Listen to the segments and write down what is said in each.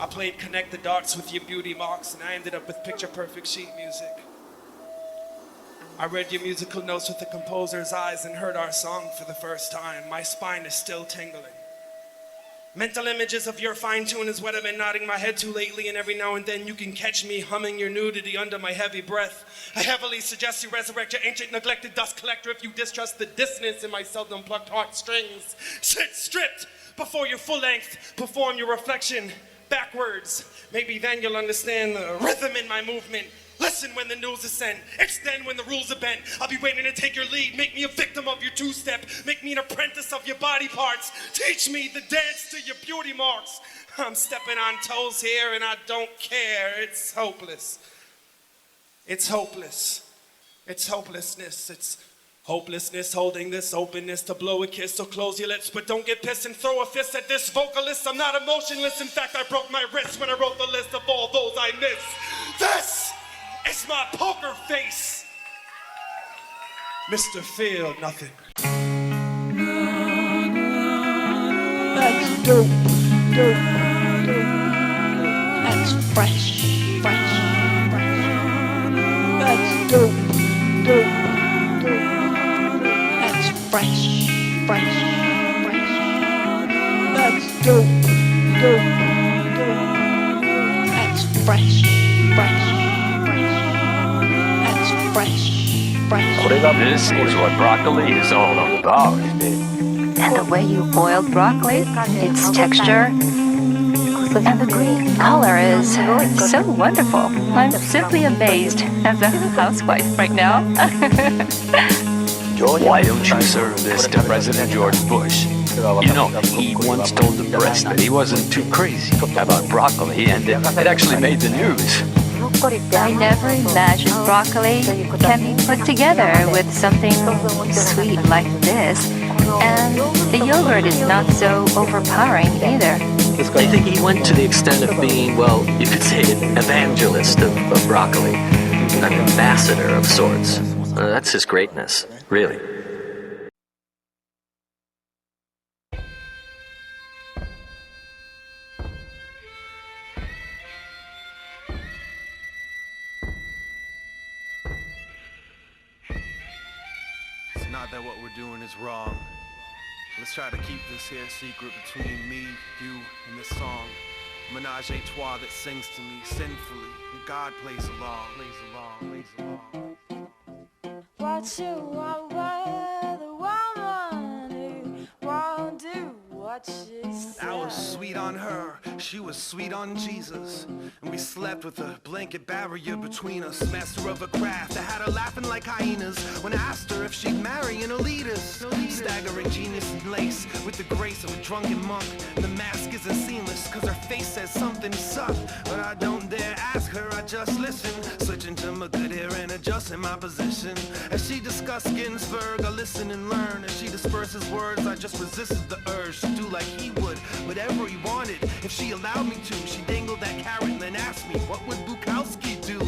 I played Connect the Dots with your beauty marks, and I ended up with picture-perfect sheet music. I read your musical notes with the composer's eyes and heard our song for the first time. My spine is still tingling. Mental images of your fine tune is what I've been nodding my head to lately, and every now and then you can catch me humming your nudity under my heavy breath. I heavily suggest you resurrect your ancient neglected dust collector if you distrust the dissonance in my seldom plucked heartstrings. Sit stripped before your full length, perform your reflection backwards. Maybe then you'll understand the rhythm in my movement. Listen when the news is sent, extend when the rules are bent. I'll be waiting to take your lead, make me a victim of your two-step, make me an apprentice of your body parts, teach me the dance to your beauty marks. I'm stepping on toes here and I don't care, it's hopeless. It's hopeless. It's hopelessness, it's hopelessness, holding this openness to blow a kiss, so close your lips, but don't get pissed and throw a fist at this vocalist. I'm not emotionless, in fact I broke my wrist when I wrote the list of all those I miss. This is my poker face. Mr. Feel Nothing. That's dope, dope, dope. That's fresh, fresh, fresh. That's dope, dope, dope. That's fresh, fresh, fresh. That's dope, dope, dope. That's fresh, fresh. This is what broccoli is all about. And the way you boiled broccoli, its texture, and the green color is so wonderful. I'm simply amazed as a housewife right now. Why don't you serve this to President George Bush? You know, he once told the press that he wasn't too crazy about broccoli, and it actually made the news. I never imagined broccoli can be put together with something sweet like this, and the yogurt is not so overpowering either. I think he went to the extent of being, well, you could say an evangelist of broccoli, an ambassador of sorts. That's his greatness, really. Not that what we're doing is wrong. Let's try to keep this here secret between me, you, and this song. Menage a trois that sings to me sinfully, and God plays along, plays along, plays along. What you want with a woman who won't do what she says. I was sweet on her, she was sweet on Jesus, and we slept with a blanket barrier between us. Master of a craft, I had her laughing like hyenas when I asked her if she'd marry an elitist. Staggering genius and lace with the grace of a drunken monk. The mask isn't seamless cause her face says something sucked, but I don't dare ask her, I just listen, switching to my good hair and adjusting my position. As she discussed Ginsberg, I listen and learn. As she disperses words, I just resisted the urge to do like he would, whatever he wanted, if she allowed me to. She dangled that carrot and then asked me, what would Bukowski do?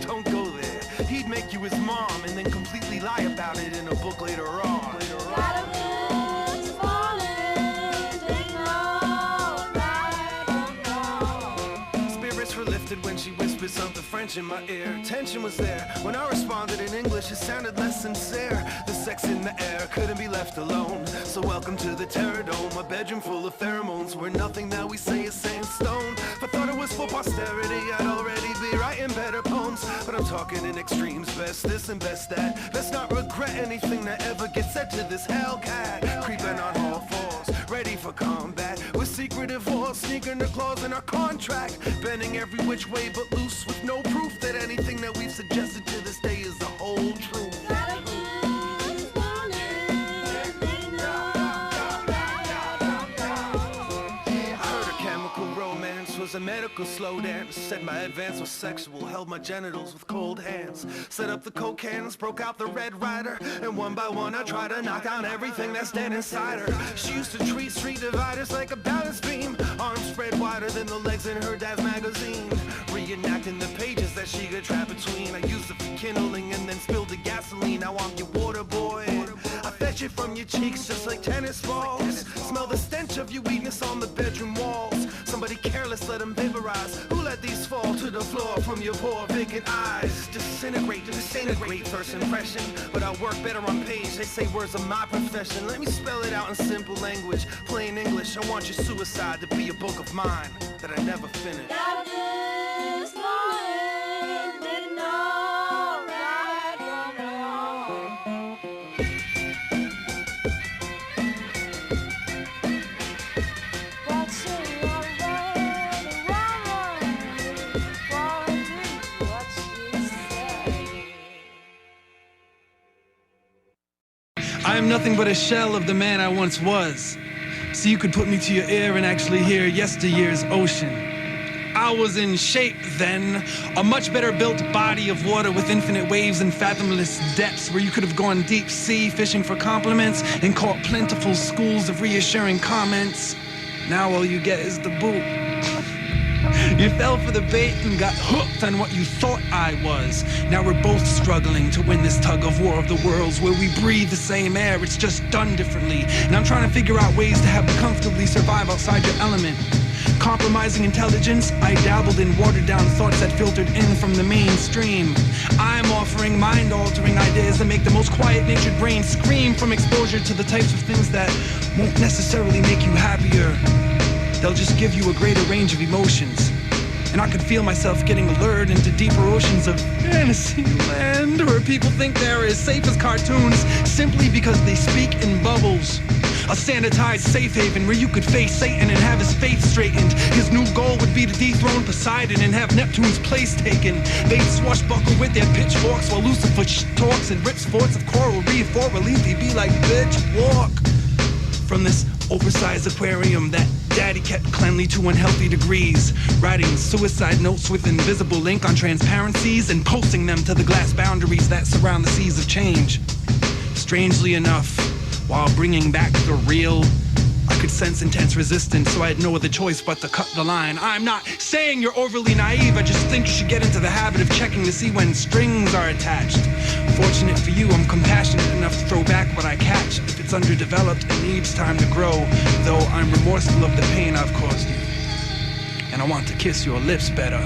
Don't go there, he'd make you his mom and then completely lie about it in a book later on. Spirits were lifted when she whispered something French in my ear. Tension was there when I responded in English, it sounded less sincere. The sex in the air couldn't be left alone, so welcome to the Terror Dome, a bedroom full of pheromones where nothing that we say is set in stone. If I thought it was for posterity, I'd already be writing better poems, but I'm talking in extremes, best this and best that. Let's not regret anything that ever gets said to this hellcat, creeping on all fours, ready for combat, with secretive walls sneaking their claws in our contract, bending every which way but loose, with no proof that anything that we've suggested to this day is the whole truth. Was a medical slow dance. Said my advance was sexual, held my genitals with cold hands. Set up the coke cans, broke out the Red Rider, and one by one I tried to knock down everything that's dead inside her. She used to treat street dividers like a balance beam, arms spread wider than the legs in her dad's magazine, reenacting the pages that she could trap between. I used it for kindling and then spilled the gasoline. Now I'm your water boy. I fetch it from your cheeks just like tennis balls. Smell the stench of your weakness on the bedroom walls. Somebody careless let him vaporize surprise. Who let these fall to the floor from your poor vacant eyes? Disintegrate first impression, but I work better on page. They say words are my profession. Let me spell it out in simple language, plain English. I want your suicide to be a book of mine that I never finish. Got this morning, didn't know right from wrong. But she already won't do what she said. I am nothing but a shell of the man I once was. So you could put me to your ear and actually hear yesteryear's ocean. I was in shape then, a much better built body of water with infinite waves and fathomless depths where you could have gone deep sea fishing for compliments and caught plentiful schools of reassuring comments. Now all you get is the boot. You fell for the bait and got hooked on what you thought I was. Now we're both struggling to win this tug of war of the worlds where we breathe the same air, it's just done differently. And I'm trying to figure out ways to have comfortably survive outside your element. Compromising intelligence, I dabbled in watered-down thoughts that filtered in from the mainstream. I'm offering mind-altering ideas that make the most quiet-natured brain scream from exposure to the types of things that won't necessarily make you happier. They'll just give you a greater range of emotions. And I could feel myself getting lured into deeper oceans of fantasy land where people think they're as safe as cartoons simply because they speak in bubbles. A sanitized safe haven where you could face Satan and have his faith straightened. His new goal would be to dethrone Poseidon and have Neptune's place taken. They'd swashbuckle with their pitchforks while Lucifer talks and rips forts of coral reef for relief. He'd be like, bitch, walk. From this oversized aquarium that daddy kept cleanly to unhealthy degrees, writing suicide notes with invisible ink on transparencies and posting them to the glass boundaries that surround the seas of change. Strangely enough, while bringing back the real, I could sense intense resistance, so I had no other choice but to cut the line. I'm not saying you're overly naive, I just think you should get into the habit of checking to see when strings are attached. Fortunate for you, I'm compassionate enough to throw back what I catch. If it's underdeveloped, it needs time to grow, though I'm remorseful of the pain I've caused you. And I want to kiss your lips better.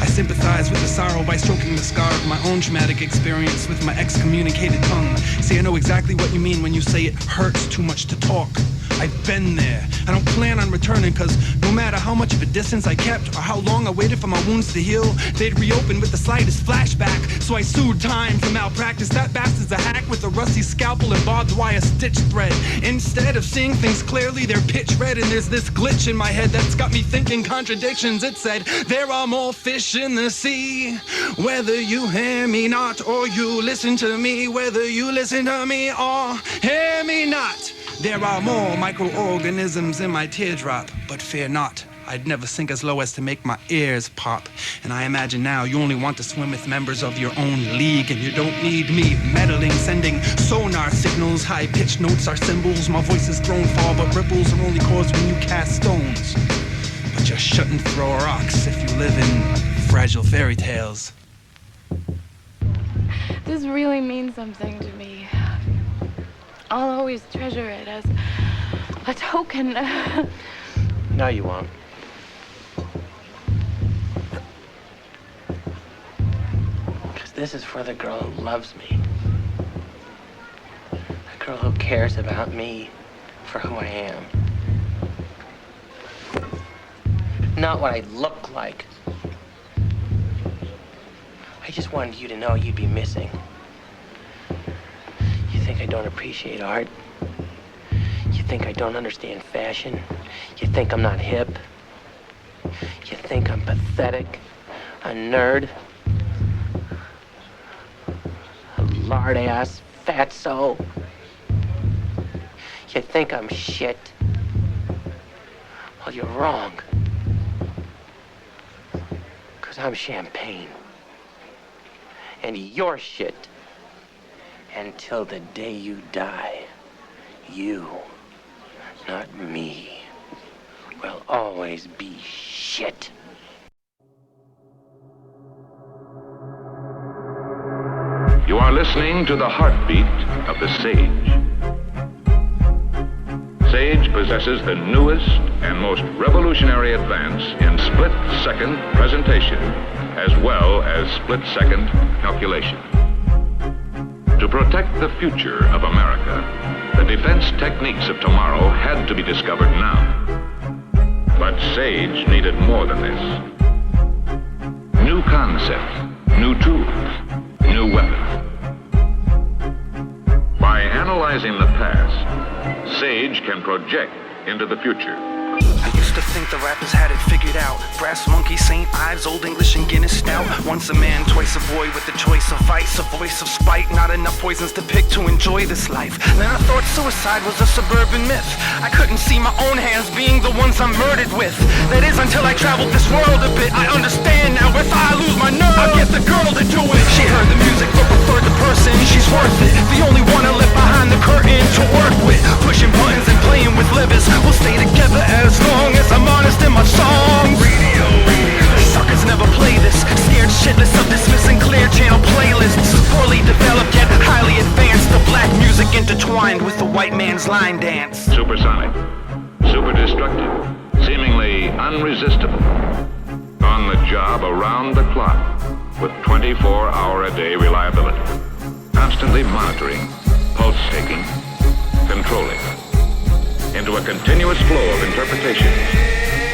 I sympathize with the sorrow by stroking the scar of my own traumatic experience with my excommunicated tongue. See, I know exactly what you mean when you say it hurts too much to talk. I've been there. I don't plan on returning, cause no matter how much of a distance I kept or how long I waited for my wounds to heal, they'd reopen with the slightest flashback. So I sued time for malpractice. That bastard's a hack with a rusty scalpel and barbed wire stitch thread. Instead of seeing things clearly, they're pitch red, and there's this glitch in my head that's got me thinking contradictions. It said, there are more fish in the sea, whether you hear me not or you listen to me, whether you listen to me or hear me not. There are more microorganisms in my teardrop, but fear not, I'd never sink as low as to make my ears pop. And I imagine now you only want to swim with members of your own league, and you don't need me meddling, sending sonar signals. High-pitched notes are symbols, my voice is thrown far, but ripples are only caused when you cast stones. But you shouldn't throw rocks if you live in fragile fairy tales. This really means something to me. I'll always treasure it as a token. No, you won't. Because this is for the girl who loves me. The girl who cares about me for who I am. Not what I look like. I just wanted you to know you'd be missing. You think I don't appreciate art? You think I don't understand fashion? You think I'm not hip? You think I'm pathetic? A nerd? A lard-ass fatso? You think I'm shit? Well, you're wrong. 'Cause I'm champagne. And you're shit. Until the day you die, you, not me, will always be shit. You are listening to the heartbeat of the sage. Sage possesses the newest and most revolutionary advance in split-second presentation, as well as split-second calculation. To protect the future of America, the defense techniques of tomorrow had to be discovered now. But Sage needed more than this. New concepts, new tools, new weapons. By analyzing the past, Sage can project into the future. I used to think the rappers had it figured out. Brass Monkey, St. Ives, Old English and Guinness Stout. Once a man, twice a boy with the choice of vice, a voice of spite. Not enough poisons to pick to enjoy this life. Then I thought suicide was a suburban myth. I couldn't see my own hands being the ones I'm murdered with. That is until I traveled this world a bit. I understand now, if I lose my nerve, I'll get the girl to do it. She heard the music but preferred the person. She's worth it, the only one I left behind the curtain to work with. Pushing buttons and playing with levers. We'll stay together as long as I'm honest in my songs. Radio. Suckers never play this. Scared shitless of dismissing clear channel playlists. Poorly developed yet highly advanced. The black music intertwined with the white man's line dance. Supersonic, super destructive, seemingly unresistible. On the job around the clock with 24-hour-a-day reliability. Constantly monitoring, pulse taking, controlling. Into a continuous flow of interpretations,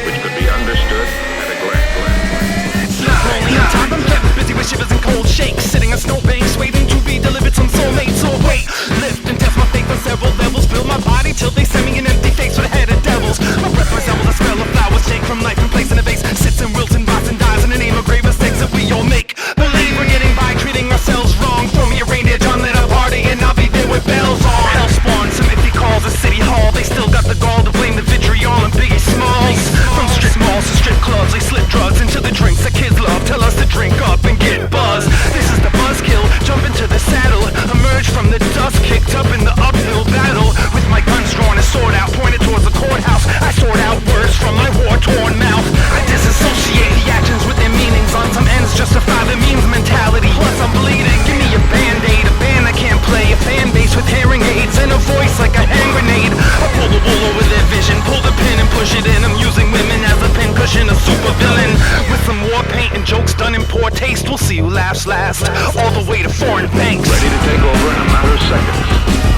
which could be understood at a glance. Lonely on top, I'm kept busy with shivers and cold shakes. Sitting on snowbanks, waiting to be delivered some soulmates. So wait, lift and test my faith on several levels. Build my body till they send me an empty face with a head of devils. My breath resembles a smell of flowers, shake from life and place in a vase. Sits and wilts and rots and dies in the name of grave mistakes that we all make. Believe we're getting by, treating ourselves wrong. Throw me a reindeer, John, let a party, and I'll be there with bells on. Hell spawn, some empty calls at City Hall. They still got the gall to blame the vitriol and Biggie Smalls. From strip malls to strip clubs, they slip drugs into the drinks that kids love. Tell us to drink up and get buzzed. This is the buzzkill, jump into the saddle. Emerge from the dust, kicked up in the uphill battle. With my guns drawn and sword out, pointed towards the courthouse. I sort out words from my war-torn mouth. I disassociate the actions with their meanings. On some ends justify the means mentality. Plus I'm bleeding, give me a band-aid. A band that can't play, a fan base with hearing aids. And a voice like a hand grenade. I pull the wool over their vision, pull the pin and push it in. I'm using women as a pin cushion, a super villain. With some war paint and jokes done in poor taste. We'll see who laughs last, all the way to foreign banks. Ready to take over in a matter of seconds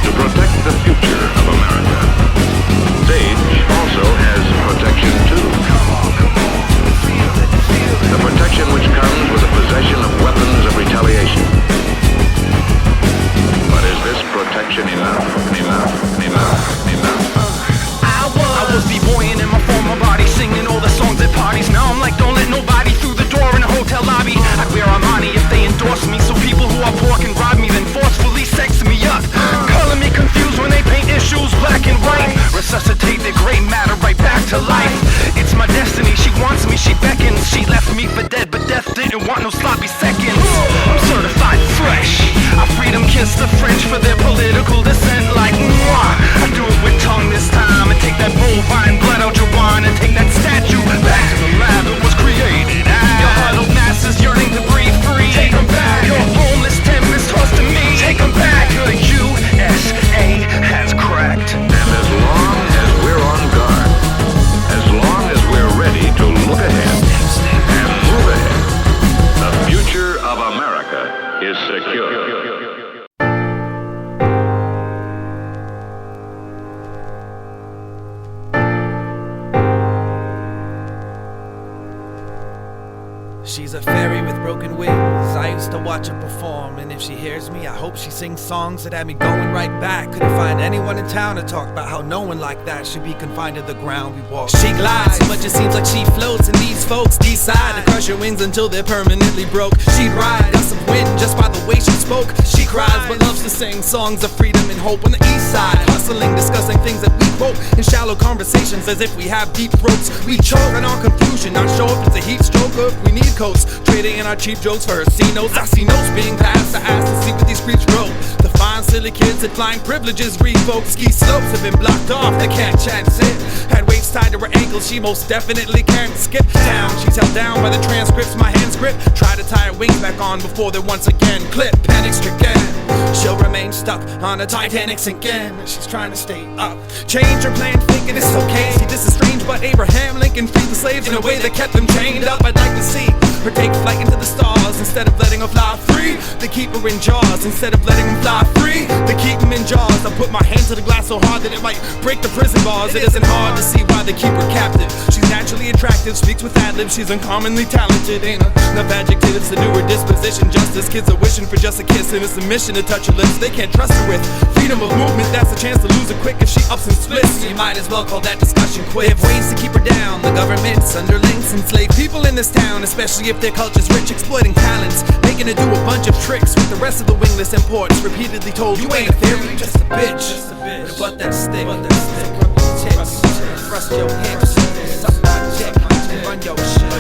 to protect the future of America. Sage also has protection too. The protection which comes with the possession of weapons of retaliation. But is this protection enough? I was b-boying in my former body, singing all the songs at parties. Now I'm like, don't let nobody through the door in a hotel lobby. I wear Armani if they endorse me, so people who are poor can rob me, then forcefully sex me up. Color me confused when they paint issues black and white. Resuscitate the gray matter right back to life. It's my destiny, she wants me, she beckons. She left me for dead, but death didn't want no sloppy seconds. I'm certified fresh. I freedom kiss the French for their political dissent like mwah. I do it with tongue this time and take that bovine blood out your wine and take that statue back to the lab it was created at. Your huddled masses yearning to breathe free. Take them back. Your homeless tempest tossed to me. Take them back. The USA has cracked. And as long as we're on guard, as long as we're ready to look ahead and move ahead, the future of America is secure. She's a fairy with broken wings. I used to watch her perform, and if she hears me, I hope she sings songs that have me going right back. Couldn't find anyone in town to talk about how no one like that should be confined to the ground we walk. She glides, but it seems like she floats, and these folks decide to crush her wings until they're permanently broke. She'd ride gusts of wind just by the way she spoke. She cries, but loves to sing songs of freedom and hope. On the east side, hustling, discussing things that we quote in shallow conversations as if we have deep throats. We choke on our confusion, not sure if it's a heat stroke or if we need coats. Trading in our cheap jokes for her C-notes. I see notes being passed to ask to see what these creeps wrote. The fine silly kids had flying privileges revoked. Ski slopes have been blocked off, they can't chat and sit. Had weights tied to her ankles, she most definitely can't skip town. She's held held down by the transcripts my hands grip. Try to tie her wings back on before they're once again clip. Panic stricken, she'll remain stuck on a Titanic sinking. She's trying to stay up, change her plan, thinking it's okay. See, this is strange, but Abraham Lincoln freed the slaves in a way that kept them chained up. I'd like to see her take flight into the stars instead of letting her fly free. They keep her in jaws instead of letting them fly free. They keep them in jaws. I put my hand to the glass so hard that it might break the prison bars. It isn't hard to see why they keep her captive. She's naturally attractive, speaks with ad-libs. She's uncommonly talented. Ain't enough adjectives to do her disposition justice. Kids are wishing for just a kiss and it's a mission to touch her lips. They can't trust her with freedom of movement. That's a chance to lose her quick if she ups and splits. You might as well call that discussion quick. They have ways to keep her down. The government's underlings enslave people in this town, especially if their culture's rich, exploiting talents, making her do a bunch of tricks with the rest of the wingless imports. Repeatedly told, you ain't a theory, just a bitch. But that stick, rub your tits, thrust your hips, suck my dick, run your shit.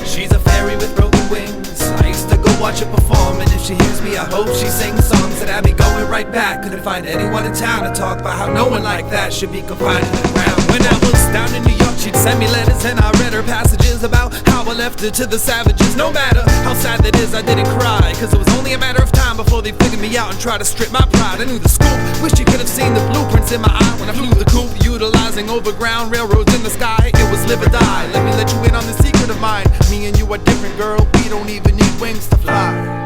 She's a fairy with broken wings. I used to go watch her perform, and if she hears me, I hope she sings songs that have me going right back. Couldn't find anyone in town to talk about how no one like that should be confined to the ground. When I was down in New York, she'd send me letters and I read her passages about how I left her to the savages. No matter how sad that is, I didn't cry, cause it was only a matter of time before they figured me out and tried to strip my pride. I knew the scoop, wish you could have seen the blueprints in my eye when I flew the coop, utilizing overground railroads in the sky. It was live or die. Let me let you in on the secret of mine. Me and you are different, girl. We don't even need wings to fly.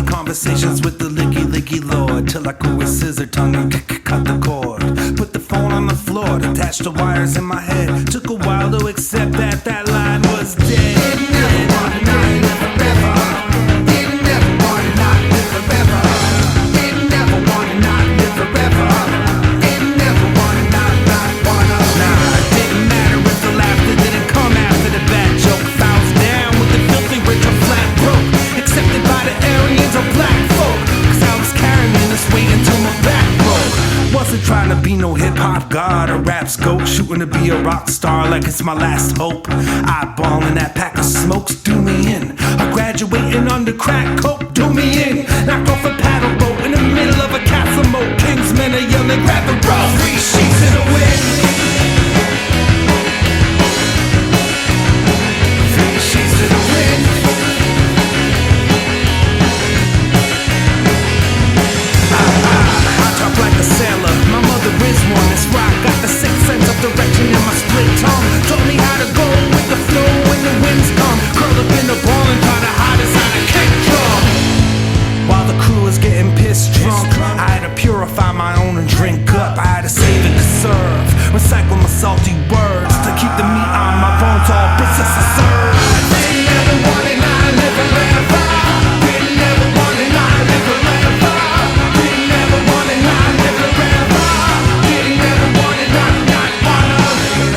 Conversations with the licky lord till I grew a scissor tongue and cut the cord. Put the phone on the floor, attached the wires in my head. Took a while to accept that that line was dead. Didn't never wanna not live forever. Didn't never wanna not live forever. Didn't never wanna not live forever. Didn't never wanna not wanna. Nah, it didn't matter if the laughter didn't come after the bad joke. Fouls down with the filthy rich or flat broke. Accepted by the Aryans or black folk, cause I was carrying this weight until my back broke. Wasn't trying to be no hip-hop god or rap scope, shooting to be a rock star like it's my last hope. Eyeballing that pack of smokes, do me in. I graduating under crack coke, do me in. Knocked off a paddle boat in the middle of a castle moat. Kingsmen are yelling, grab the rope, 3 sheets in the wind. 3 sheets in the wind. Like a sailor, my mother is one. That's why I got the 6th sense of direction in my split tongue. Taught me how to go with the flow when the winds come. Curl up in the ball and try to hide inside a kick drum. While the crew was getting pissed drunk, I had to purify my own and drink up. I had to save and conserve, recycle my salty words to keep the meat on my bones all business to serve. Didn't never want it, now I live forever. Didn't never want it, now I live forever. Didn't never want it, now I live forever. Didn't never want it, not wanna.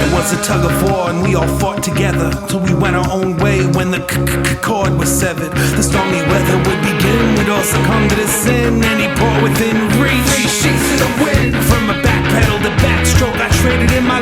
It was a tug of war and we all fought together till we went our own way when the cord was severed. The stormy weather would begin, we'd all succumb to the sin, and he poured within reach. 3 sheets in the wind. From a back pedal to backstroke, I traded in my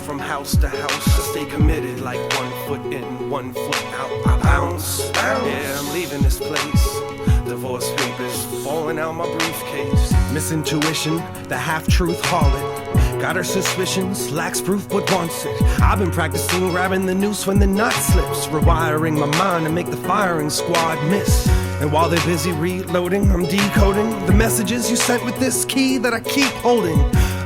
from house to house, I stay committed like 1 foot in, 1 foot out. I bounce, yeah, I'm leaving this place. Divorce papers falling out my briefcase. Misintuition, the half-truth harlot. Got her suspicions, lacks proof but wants it. I've been practicing grabbing the noose when the knot slips, rewiring my mind to make the firing squad miss. And while they're busy reloading, I'm decoding the messages you sent with this key that I keep holding.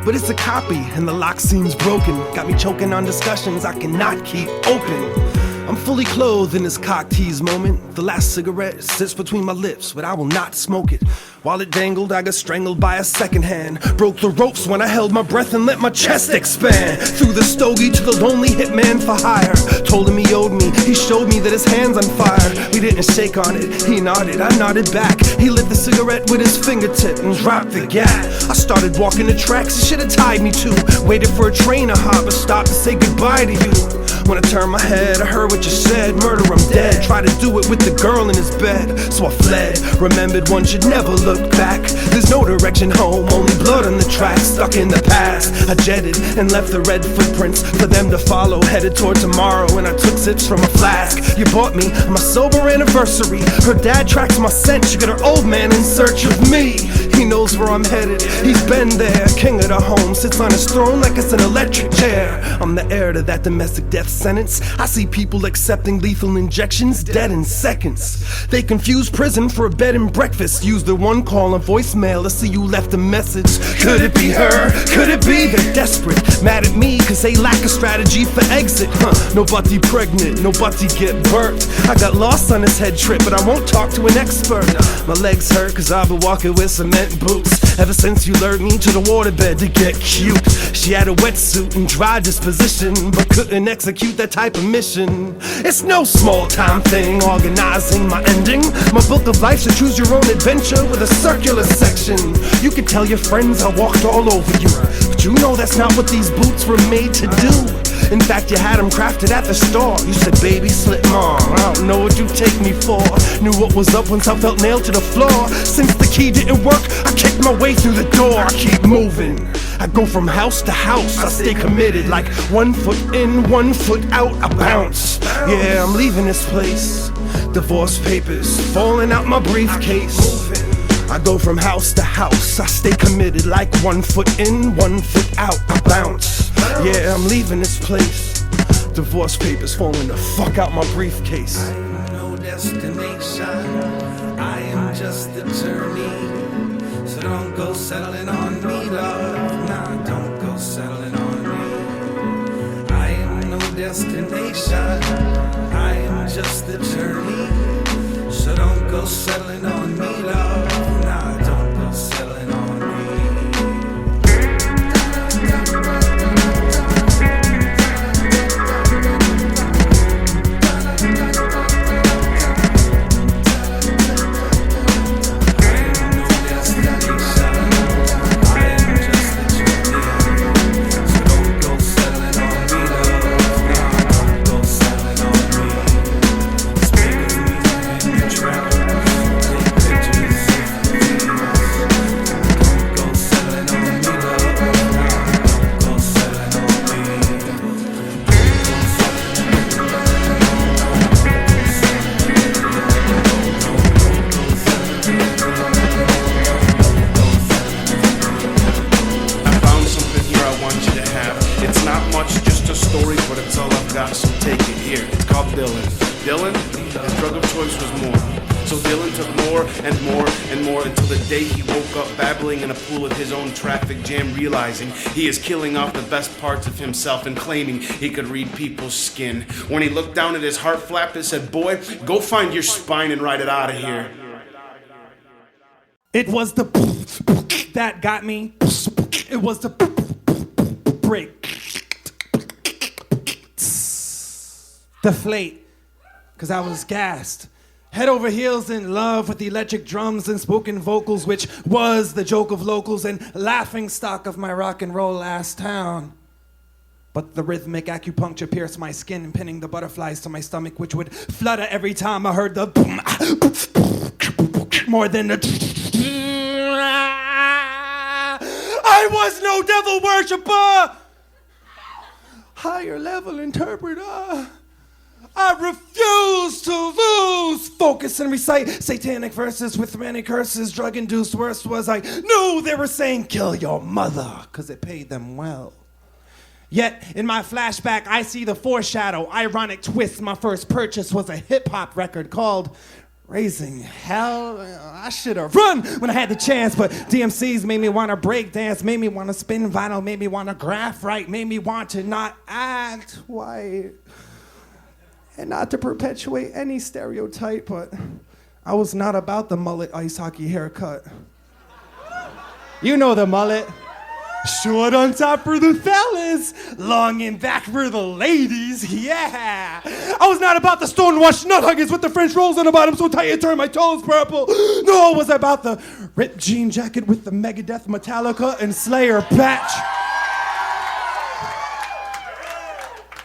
But it's a copy and the lock seems broken. Got me choking on discussions I cannot keep open. I'm fully clothed in this cock tease moment. The last cigarette sits between my lips, but I will not smoke it. While it dangled, I got strangled by a second hand. Broke the ropes when I held my breath and let my chest expand. Threw the stogie to the lonely hitman for hire. Told him he owed me, he showed me that his hand's on fire. We didn't shake on it, he nodded, I nodded back. He lit the cigarette with his fingertip and dropped the gas. I started walking the tracks he should've tied me to. Waited for a train to hop and stopped to say goodbye to you. When I turned my head, I heard what you said. Murder, I'm dead. Tried to do it with the girl in his bed, so I fled. Remembered one should never look back. There's no direction home, only blood on the tracks. Stuck in the past, I jetted and left the red footprints for them to follow. Headed toward tomorrow, and I took sips from a flask you bought me on my sober anniversary. Her dad tracks my scent. She got her old man in search of me. He knows where I'm headed. He's been there, king of the home. Sits on his throne like it's an electric chair. I'm the heir to that domestic death sentence. I see people accepting lethal injections, dead in seconds. They confuse prison for a bed and breakfast. Use their one call and voicemail to see you left a message. Could it be her? Could it be? They're desperate, mad at me cause they lack a strategy for exit. Nobody pregnant, nobody get burnt. I got lost on this head trip, but I won't talk to an expert. My legs hurt cause I've been walking with cement boots ever since you lured me to the waterbed to get cute. She had a wetsuit and dry disposition, but couldn't execute that type of mission. It's no small time thing, organizing my ending. My book of life, so choose your own adventure with a circular section. You can tell your friends I walked all over you, but you know that's not what these boots were made to do. In fact, you had them crafted at the store. You said, baby, slip mom, I don't know what you take me for. Knew what was up once I felt nailed to the floor. Since the key didn't work, I kicked my way through the door. I keep moving, I go from house to house. I stay committed like 1 foot in, 1 foot out. I bounce, yeah, I'm leaving this place. Divorce papers falling out my briefcase. I go from house to house. I stay committed like 1 foot in, 1 foot out. I bounce, yeah, I'm leaving this place. Divorce papers falling the fuck out my briefcase. I am no destination, I am just the journey. So don't go settling on me, love. Nah, don't go settling on me. I am no destination, I am just the journey. So don't go settling on me, love. Nah, don't go settling on me. Realizing he is killing off the best parts of himself and claiming he could read people's skin. When he looked down at his heart flap and said, boy, go find your spine and ride it out of here. It was the that got me. It was the break. Deflate. Because I was gassed. Head over heels in love with the electric drums and spoken vocals, which was the joke of locals and laughing stock of my rock and roll ass town. But the rhythmic acupuncture pierced my skin, pinning the butterflies to my stomach, which would flutter every time I heard the boom, more than the. I was no devil worshiper. higher level interpreter. I refuse to lose focus and recite satanic verses with many curses, drug-induced. Worst was I knew they were saying kill your mother because it paid them well. Yet in my flashback I see the foreshadow, ironic twist. My first purchase was a hip-hop record called Raising Hell. I should have run when I had the chance, but DMCs made me want to break dance, made me want to spin vinyl, made me want to graph right, made me want to not act white. And not to perpetuate any stereotype, but I was not about the mullet ice hockey haircut. You know the mullet. Short on top for the fellas, long in back for the ladies, yeah. I was not about the stonewashed nut huggers with the French rolls on the bottom so tight it turned my toes purple. No, it was about the ripped jean jacket with the Megadeth, Metallica, and Slayer patch.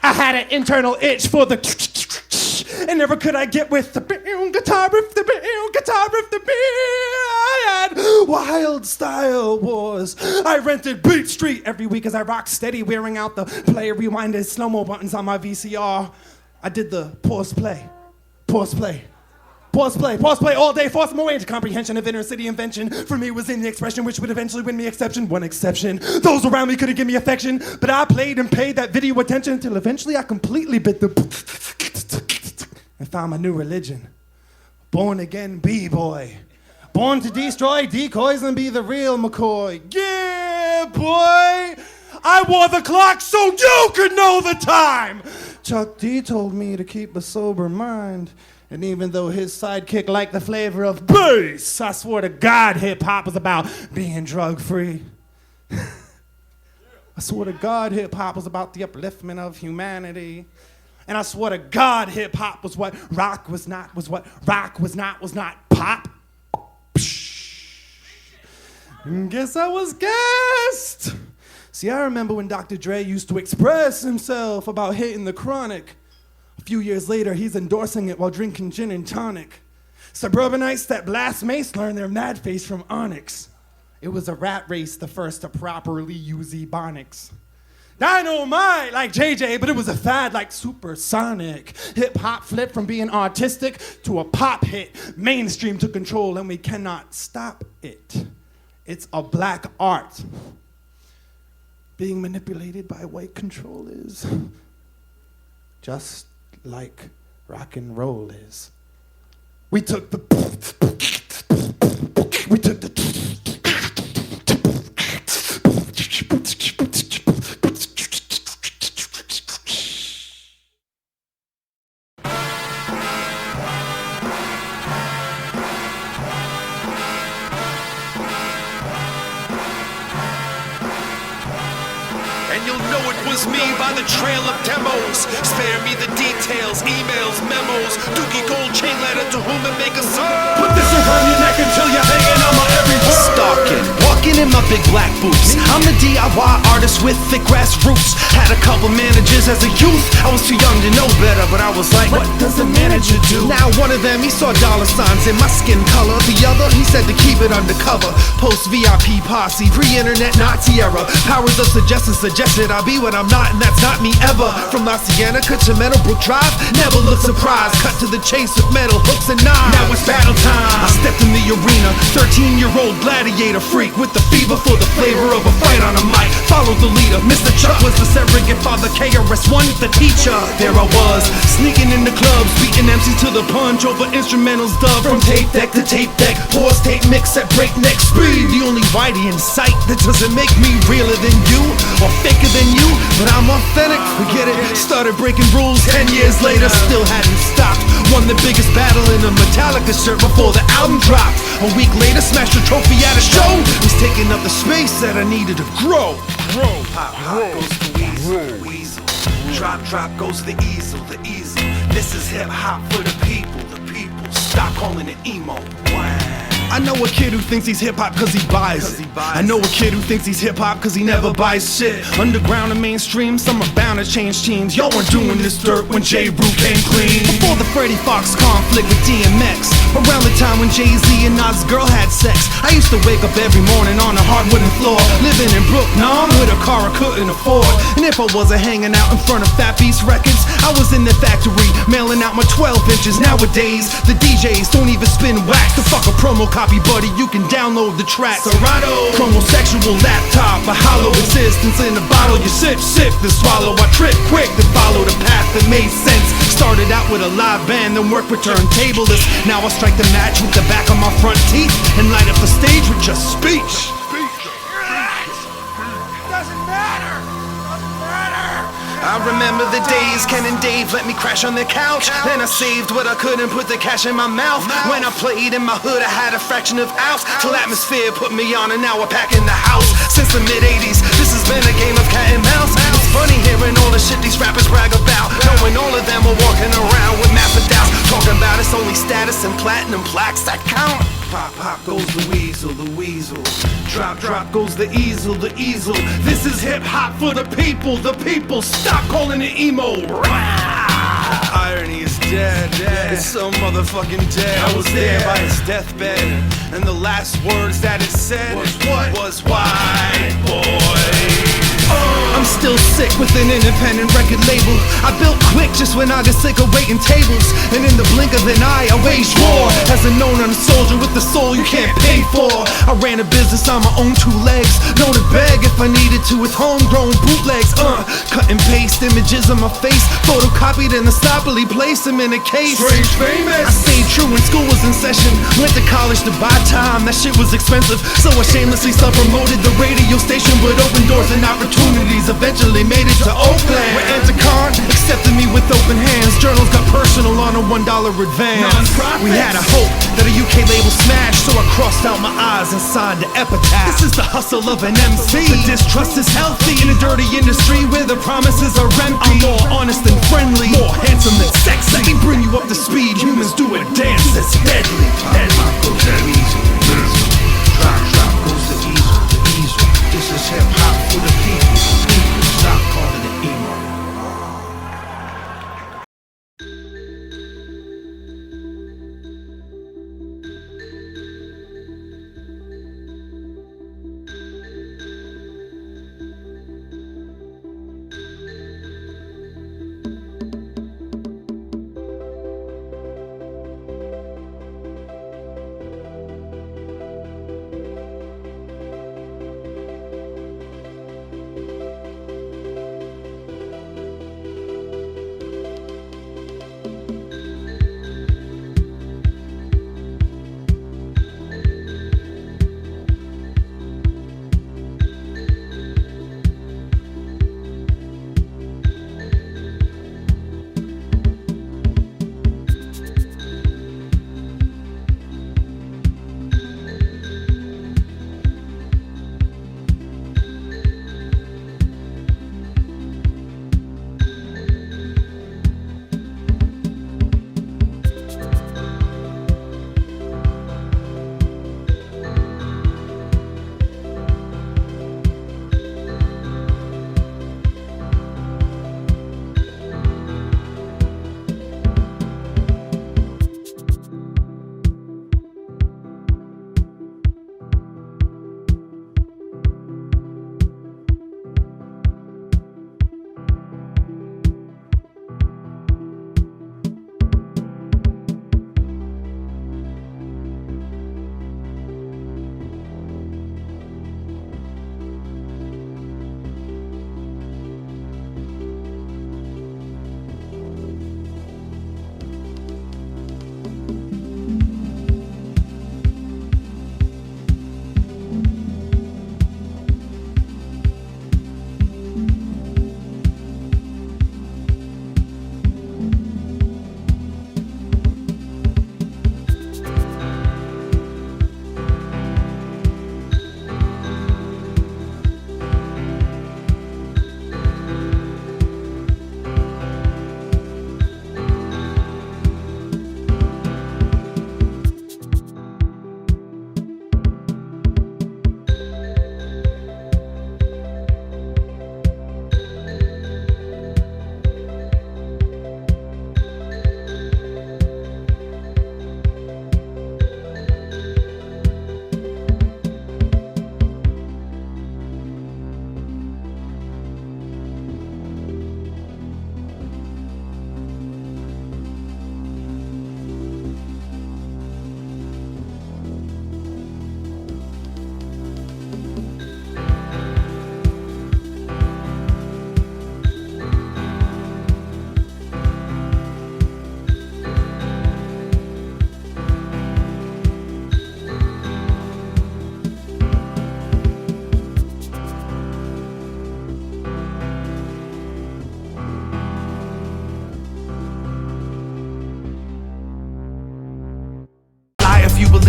I had an internal itch for the and never could I get with the guitar riff, the guitar riff, the I had wild style wars. I rented Beat Street every week as I rocked steady, wearing out the play rewinded slow-mo buttons on my VCR. I did the pause play all day, forced my way into comprehension of inner city invention. For me was in the expression which would eventually win me exception. One exception, those around me couldn't give me affection, but I played and paid that video attention until eventually I completely bit the and found my new religion. Born again B-boy. Born to destroy decoys and be the real McCoy. Yeah, boy! I wore the clock so you could know the time! Chuck D told me to keep a sober mind. And even though his sidekick liked the flavor of bass, I swore to God hip-hop was about being drug-free. I swore to God hip-hop was about the upliftment of humanity. And I swore to God hip-hop was what rock was not, was not pop. Guess I was gassed. See, I remember when Dr. Dre used to express himself about hitting the chronic. A few years later, he's endorsing it while drinking gin and tonic. Suburbanites that blast mace learn their mad face from Onyx. It was a rat race, the first to properly use ebonics. Dynamite like JJ, but it was a fad like supersonic. Hip-hop flipped from being artistic to a pop hit. Mainstream took control and we cannot stop it. It's a black art. Being manipulated by white control is just like rock and roll is. We took the Me by the trail of demos. Spare me the details, emails, memos. Dookie gold chain letter to whom it make a song. Put this around your neck until you're hanging on my every word. Stalking, walking in my big black boots. I'm the DIY artist with thick grass roots. Had a couple managers as a youth. I was too young to know better, but I was like, what does a manager do? Now one of them, he saw dollar signs in my skin color. The other, he said to keep it undercover. Post VIP posse, pre-internet Nazi era. Powers of suggestion suggested I be what I'm not, and that's not me ever. From La Cienega to Meadowbrook Drive, never look surprised. Cut to the chase with metal hooks and knives. Now it's battle time. I stepped in the arena, 13-year-old gladiator freak with the fever for the flavor of a fight on a mic. Followed the leader, Mr. Chuck was the surrogate father, KRS-One the teacher. There I was, sneaking in the clubs, beating MCs to the punch over instrumentals dubbed from tape deck to tape deck. Pause tape mix at breakneck speed. The only whitey in sight that doesn't make me realer than you or faker than you, but I'm authentic, forget it. Started breaking rules 10 years later, still hadn't stopped. Won the biggest battle in a Metallica shirt before the album dropped. A week later, smashed a trophy at a show. Was taking up the space that I needed to grow. Pop, goes the weasel. Drop, goes the easel, This is hip hop for the people. Stop calling it emo. Wow. I know a kid who thinks he's hip-hop cause he buys it. I know a kid who thinks he's hip-hop cause he never buys shit. Underground and mainstream, some are bound to change teams. Y'all weren't doing this dirt when J. Brew came clean. Before the Freddie Fox conflict with DMX, around the time when Jay-Z and Nas' girl had sex, I used to wake up every morning on a hardwooden floor, living in Brooklyn with a car I couldn't afford. And if I wasn't hanging out in front of Fat Beast Records, I was in the factory mailing out my 12 inches. Nowadays, the DJs don't even spin wax. The fuck a promo copy, buddy, you can download the track. Serato, chromosexual laptop, a hollow existence in a bottle. You sip, then swallow. I trip quick to follow the path that made sense. Started out with a live band, then worked with turntablists. Now I strike the match with the back of my front teeth and light up the stage with just speech. I remember the days Ken and Dave let me crash on the couch. Then I saved what I could and put the cash in my mouth. When I played in my hood, I had a fraction of ounce, till atmosphere put me on and now we're back in the house. Since the mid-80s, this has been a game of cat and mouse. It's funny hearing all the shit these rappers brag about, knowing all of them are walking around with massive doubts, talking about it's only status and platinum plaques that count. Pop, pop goes the weasel, the weasel. Drop, drop goes the easel, the easel. This is hip-hop for the people, the people. Stop calling it emo. Irony is dead, it's so motherfucking dead. I was there by his deathbed, and the last words that it said was white boy. I'm still sick with an independent record label. I built quick just when I got sick of waiting tables, and in the blink of an eye I waged war. As a known soldier with a soul you can't pay for, I ran a business on my own two legs, known to beg if I needed to with homegrown bootlegs. Cut and paste images of my face, photocopied and unstoppably place them in a case. Strange famous. I stayed true when school was in session, went to college to buy time, that shit was expensive, so I shamelessly self-promoted the radio station, but opened doors and opportunities. Eventually made it to Oakland, where Anticon accepted me with open hands. Journals got personal on a $1 advance. We had a hope that a UK label smashed, so I crossed out my eyes and signed the epitaph. This is the hustle of an MC. The distrust is healthy in a dirty industry where the promises are empty. I'm more honest than friendly, more handsome than sexy. Let me bring you up to speed. Humans do a dance that's deadly. Pop goes the easel, drop, drop goes the easel, the easel. This is hip hop for the people. Stop calling it emo.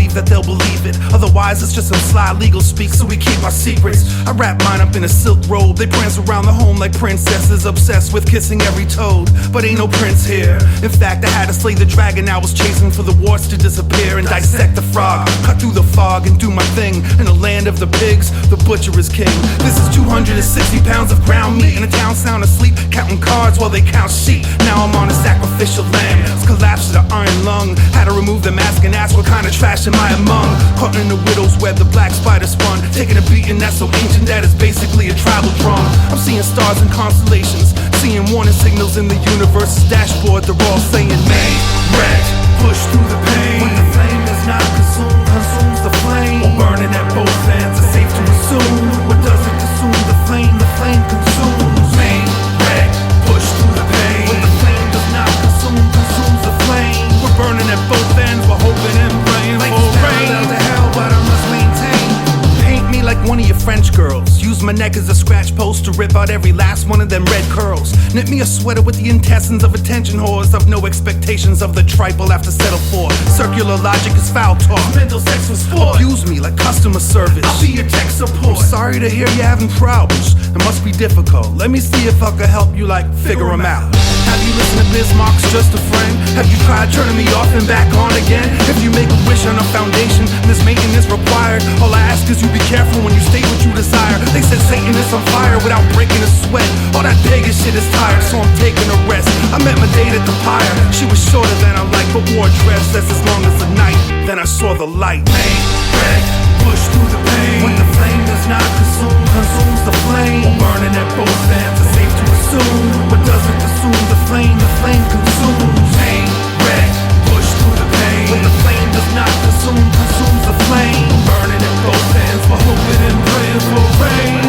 believe that they'll believe it. Otherwise, it's just some sly legal speak, so we keep our secrets. I wrap mine up in a silk robe. They prance around the home like princesses, obsessed with kissing every toad. But ain't no prince here. In fact, I had to slay the dragon I was chasing for the warts to disappear and dissect the frog. Cut through the fog and do my thing. In the land of the pigs, the butcher is king. This is 260 pounds of ground meat in a town sound asleep, counting cards while they count sheep. Now I'm on a sacrificial lamb. It's collapsed to the iron lung. Had to remove the mask and ask what kind of trash am I among. Caught in the widow's web, the black spider spun. Taking a beating that's so ancient that it's basically a tribal drum. I'm seeing stars and constellations, seeing warning signals in the universe's dashboard. They're all saying, "Main, wreck, push through the pain." When the flame is not consumed, consumes the flame. Or burning at both ends, it's safe to assume. What doesn't consume the flame consumes. Main, wreck, push through the pain. When the flame does not consume, consumes the flame. We're burning at both ends, we're hoping and praying for rain. To hell, but I must maintain. Paint me like one of your French girls. Use my neck as a scratch post to rip out every last one of them red curls. Knit me a sweater with the intestines of attention whores. I've no expectations of the tripe I'll have to settle for. Circular logic is foul talk. Mental sex was sport. Abuse me like customer service. I'll be your tech support. I'm sorry to hear you're having problems. It must be difficult. Let me see if I can help you, like, figure them out. Have you listened to Bismarck's Just a Friend? Have you tried turning me off and back on again? If you make a wish on a foundation and there's maintenance required, all I ask is you be careful when you state what you desire. They said Satan is on fire without breaking a sweat. All that pagan shit is tired, so I'm taking a rest. I met my date at the pyre. She was shorter than I like, but wore a dress that's as long as the night. Then I saw the light. Main, wreck, push through the pain. When the flame does not consume, consumes the flame. Or burning at both ends, it's safe to assume. What doesn't consume the flame consumes. Main, wreck, push through the pain. When the flame does not consume, consumes the flame. Burning at both ends, we're hoping and praying for rain.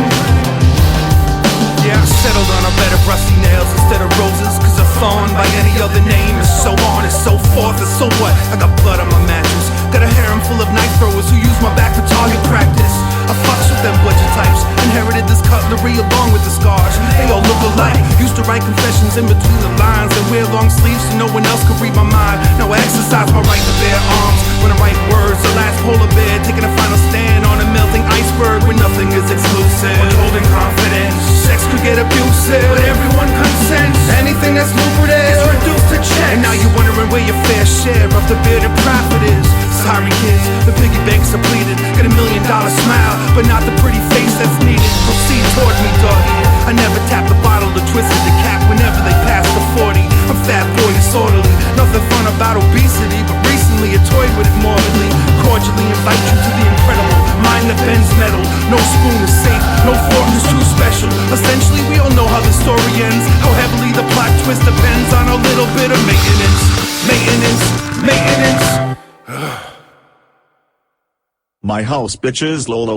Yeah, I settled on a bed of rusty nails instead of roses, cause a thorn by any other name is so on and so forth. And so what? I got blood on my mattress. Got a harem full of knife throwers who use my back for target practice. I fucks with them butcher types. Inherited this cutlery along with the scars. They all look alike. Used to write confessions in between the lines and wear long sleeves so no one else could read my mind. Now I exercise my right to bear arms when I write words. The last polar bear taking a final stand on a melting iceberg where nothing is exclusive. We're holding confidence. Sex could get abusive, but everyone consents. Anything that's lucrative is reduced to checks. And now you're wondering where your fair share of the bearded profit is. Sorry kids, the piggy bank's depleted. Got $1 million smile, but not the pretty face that's needed. Proceed toward me, doggy. I never tap the bottle or twisted the cap whenever they pass the 40. I'm fat boy disorderly. Nothing fun about obesity, but recently I toyed with it morbidly. Cordially invite you to the incredible mind that bends metal. No spoon is safe, no fork is too special. Essentially, we all know how the story ends. How heavily the plot twist depends on a little bit of maintenance. My house, bitches. Lol.